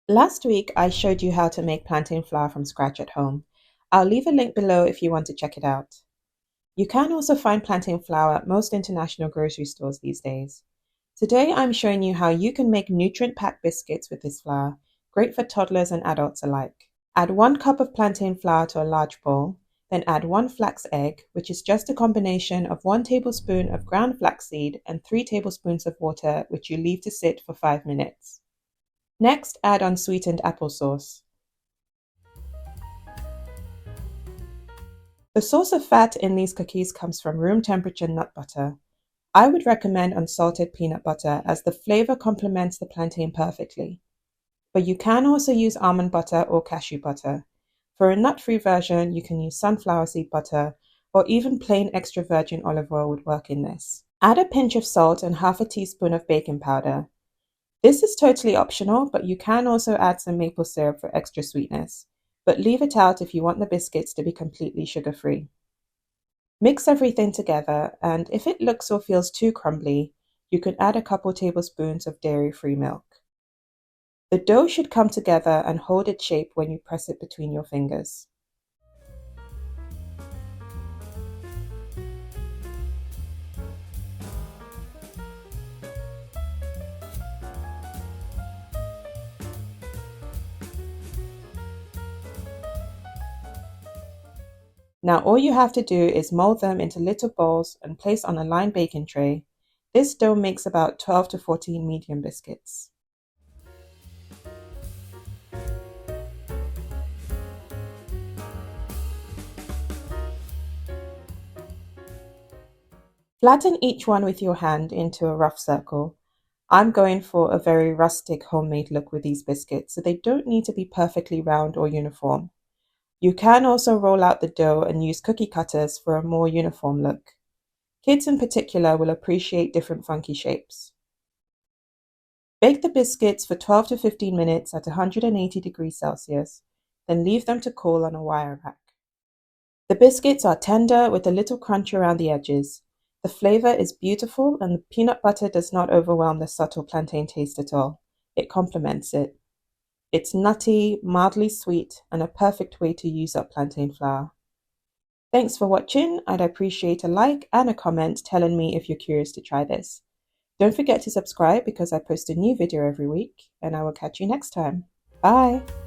Last week, I showed you how to make plantain flour from scratch at home. I'll leave a link below if you want to check it out. You can also find plantain flour at most international grocery stores these days. Today, I'm showing you how you can make nutrient-packed biscuits with this flour, great for toddlers and adults alike. Add 1 cup of plantain flour to a large bowl, then add 1 flax egg, which is just a combination of 1 tablespoon of ground flaxseed and 3 tablespoons of water, which you leave to sit for 5 minutes. Next, add unsweetened applesauce. The source of fat in these cookies comes from room temperature nut butter. I would recommend unsalted peanut butter as the flavor complements the plantain perfectly. But you can also use almond butter or cashew butter. For a nut-free version, you can use sunflower seed butter, or even plain extra virgin olive oil would work in this. Add a pinch of salt and half a teaspoon of baking powder. This is totally optional, but you can also add some maple syrup for extra sweetness, but leave it out if you want the biscuits to be completely sugar-free. Mix everything together, and if it looks or feels too crumbly, you can add a couple tablespoons of dairy-free milk. The dough should come together and hold its shape when you press it between your fingers. Now all you have to do is mold them into little balls and place on a lined baking tray. This dough makes about 12 to 14 medium biscuits. Flatten each one with your hand into a rough circle. I'm going for a very rustic homemade look with these biscuits, so they don't need to be perfectly round or uniform. You can also roll out the dough and use cookie cutters for a more uniform look. Kids in particular will appreciate different funky shapes. Bake the biscuits for 12 to 15 minutes at 180 degrees Celsius, then leave them to cool on a wire rack. The biscuits are tender with a little crunch around the edges. The flavor is beautiful and the peanut butter does not overwhelm the subtle plantain taste at all. It complements it. It's nutty, mildly sweet, and a perfect way to use up plantain flour. Thanks for watching. I'd appreciate a like and a comment telling me if you're curious to try this. Don't forget to subscribe because I post a new video every week, and I will catch you next time. Bye!